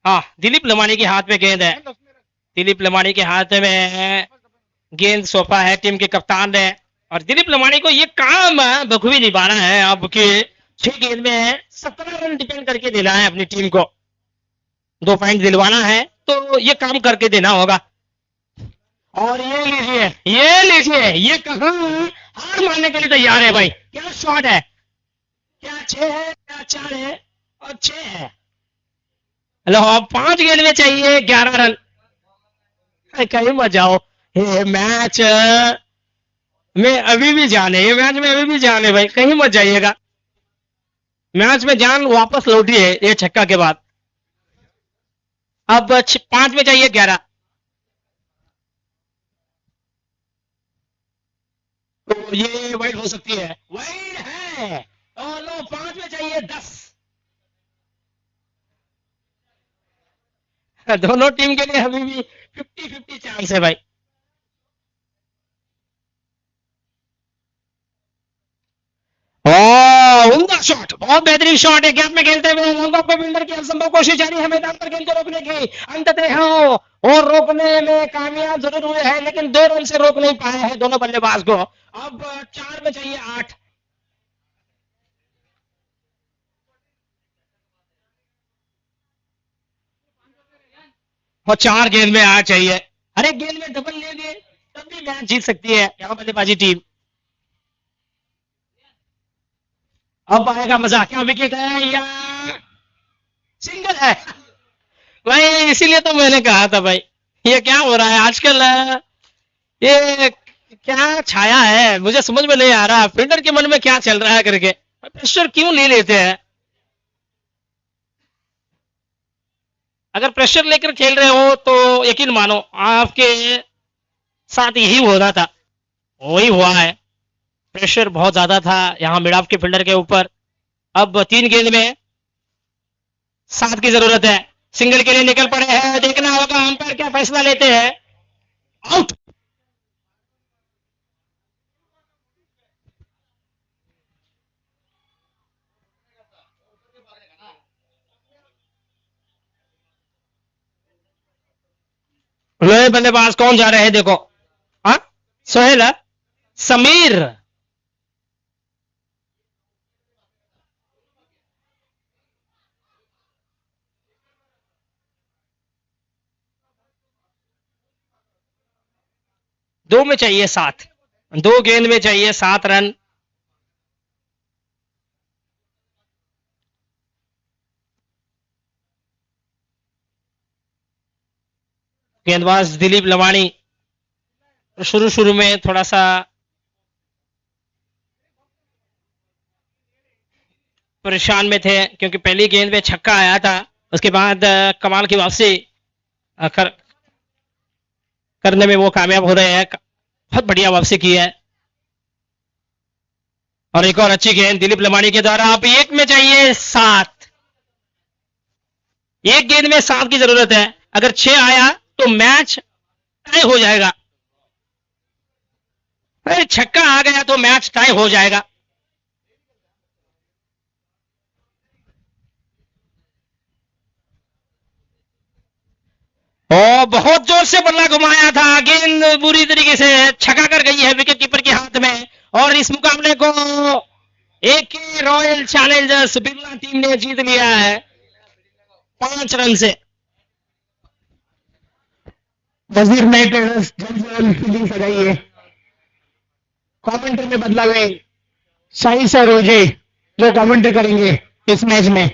हाँ दिलीप लमानी के हाथ में गेंद है। दिलीप लमानी के हाथ में गेंद सौंपा है टीम के कप्तान ने और दिलीप लमानी को ये काम बखूबी निभाना है। अब के 6 गेंद में 17 रन डिपेंड करके देना है अपनी टीम को, 2 पॉइंट दिलवाना है तो ये काम करके देना होगा। और ये लीजिए ये कहाँ हार मारने के लिए तैयार है भाई। क्या शॉट है, क्या 6 है क्या 4 है और 6 है। हेलो अब 5 गेंद में चाहिए 11 रन। कहीं मत जाओ, ये मैच में अभी भी जान है, ये मैच में अभी भी जान है भाई, कहीं मत जाइएगा। मैच में जान वापस लौटी है ये छक्का के बाद। अब 5 में चाहिए 11। तो ये वाइड हो सकती है, वाइड है और लो 5 में चाहिए 10। दोनों टीम के लिए अभी भी 50-50 चांस है भाई। उमदा शॉट, बहुत बेहतरीन शॉट है। गैप में खेलते हुए लंगोप को बिल्डर की असंभव कोशिश जारी है मैदान पर गेंद को रोकने की। अंततः हाँ और रोकने में कामयाब जरूर हुए हैं लेकिन 2 रन से रोक नहीं पाए हैं दोनों बल्लेबाज को। अब 4 में चाहिए 8। और 4 गेंद में 8 चाहिए। हर एक गेंद में डबल ले लिए तब भी मैच जीत सकती है यहाँ बल्लेबाजी टीम। अब आएगा मजा, क्या विकेट है या सिंगल है भाई। इसीलिए तो मैंने कहा था भाई ये क्या हो रहा है आजकल। ये क्या छाया है मुझे समझ में नहीं आ रहा, फील्डर के मन में क्या चल रहा है करके, प्रेशर क्यों ले लेते हैं। अगर प्रेशर लेकर खेल रहे हो तो यकीन मानो आपके साथ यही हो रहा था, वही हुआ है। प्रेशर बहुत ज्यादा था यहाँ मिड ऑफ के फील्डर के ऊपर। अब 3 गेंद में 7 की जरूरत है। सिंगल के लिए निकल पड़े हैं, देखना होगा अंपायर क्या फैसला लेते हैं। आउट। नए बल्लेबाज कौन जा रहे हैं देखो। हाँ सोहेल है? समीर। दो में चाहिए 7, 2 गेंद में चाहिए 7 रन। गेंदबाज दिलीप लवानी शुरू शुरू में थोड़ा सा परेशान में थे क्योंकि पहली गेंद में छक्का आया था, उसके बाद कमाल की वापसी करने में वो कामयाब हो रहे हैं। बहुत बढ़िया वापसी की है और एक और अच्छी गेंद दिलीप लमानी के द्वारा। अब 1 में चाहिए 7, 1 गेंद में 7 की जरूरत है। अगर 6 आया तो मैच टाई हो जाएगा। अरे छक्का आ गया तो मैच टाई हो जाएगा। और बहुत जोर से बल्ला घुमाया था, गेंद बुरी तरीके से छका कर गई है विकेट कीपर के हाथ में और इस मुकाबले को एक रॉयल चैलेंजर्स बिरला टीम ने जीत लिया है 5 रन से। वजीर नाइटर्स जल्द से जल्द फील्डिंग सजाइए। कमेंट्री में बदलाव है, शाही सरोजे जो कमेंट्री करेंगे इस मैच में।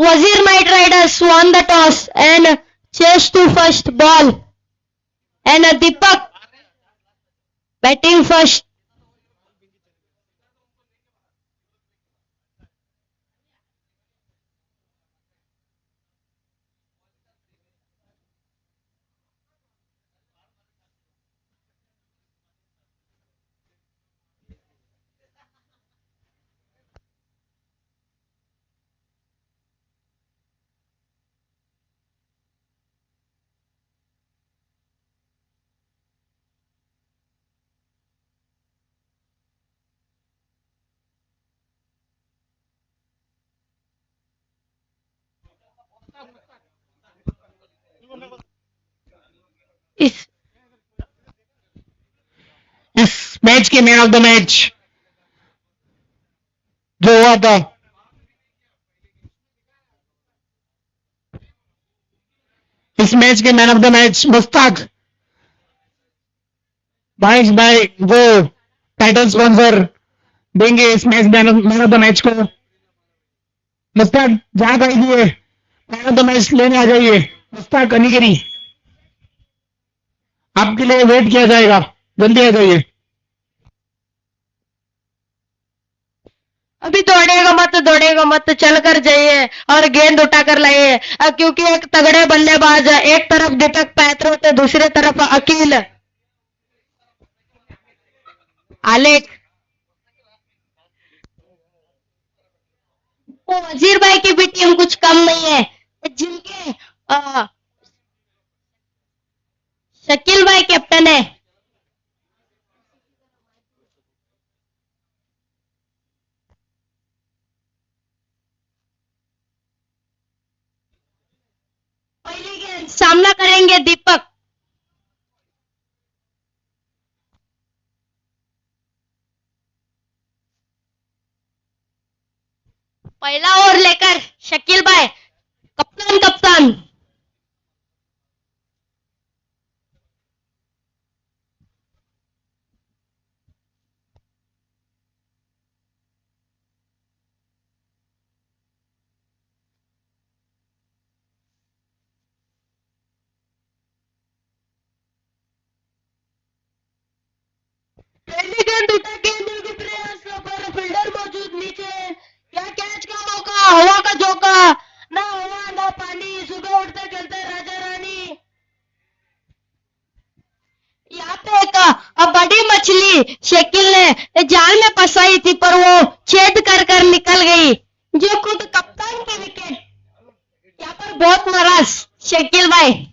Wazir Might Riders won the toss and chased to first ball. And Deepak batting first. इस इस मैच के मैन ऑफ द मैच जो हुआ था, इस मैच के man of the match Mushtaq भाई वो टाइटल स्पॉन्सर देंगे इस match man of the match को। मुश्ताक जहां कही दिए मैन ऑफ द मैच लेने आ जाइए। मुश्ताक अनिगिरी, आपके लिए वेट किया जाएगा, जल्दी आ जाइए। अभी दौड़ेगा मत चल कर जाइए और गेंद उठा कर लाइए, क्योंकि एक तगड़े बल्लेबाज, एक तरफ दीपक पैत्रो तो दूसरी तरफ अकील आलेख। वो वजीर भाई की भी टीम कुछ कम नहीं है, जिनके शकील भाई कैप्टन है। पहली गेंद सामना करेंगे दीपक। पहला ओवर लेकर शकील भाई, कप्तान। पहली गेंद उठा के अंदर के प्रयास पर फील्डर मौजूद नीचे। क्या कैच का मौका, हवा का झोंका, ना हवा ना पानी, सुबह उठते खेलते राजा रानी। यहाँ पे एक बड़ी मछली शकील ने जाल में फंसाई थी, पर वो छेद कर निकल गई, जो खुद कप्तान की विकेट। यहाँ पर बहुत नाराज शकील भाई।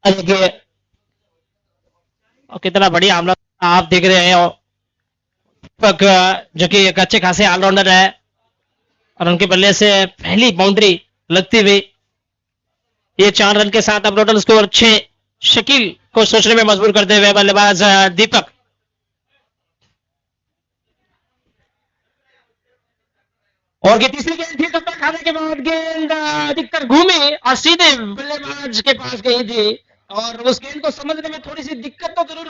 देखिए और कितना बढ़िया हमला आप देख रहे हैं, और दीपक जो कि एक अच्छे खासे ऑलराउंडर है, और उनके बल्ले से पहली बाउंड्री लगती हुई ये 4 रन के साथ अब टोटल स्कोर 6। शकील को सोचने में मजबूर करते हुए बल्लेबाज दीपक। और ये तीसरी गेंद थी, टप्पा खाने के बाद गेंद अधिकतर घूमी और सीधे बल्लेबाज के पास गई थी, और उस गेंद को समझने में थोड़ी सी दिक्कत तो जरूर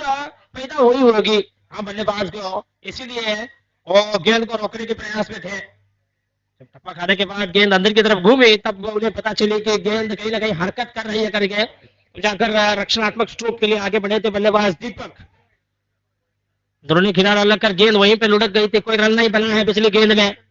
पैदा हुई होगी हाँ बल्लेबाज को, इसीलिए वो गेंद को रोकने के प्रयास में थे। जब टप्पा खाने के बाद गेंद अंदर की तरफ घूमी, तब उन्हें पता चली कि गेंद कहीं ना कहीं हरकत कर रही है करके जाकर रक्षणात्मक स्ट्रोक के लिए आगे बढ़े थे बल्लेबाज दीपक। दोनों ने किनारा अलग कर गेंद वहीं पे लुढ़क गई थी, कोई रन नहीं बना है पिछली गेंद में।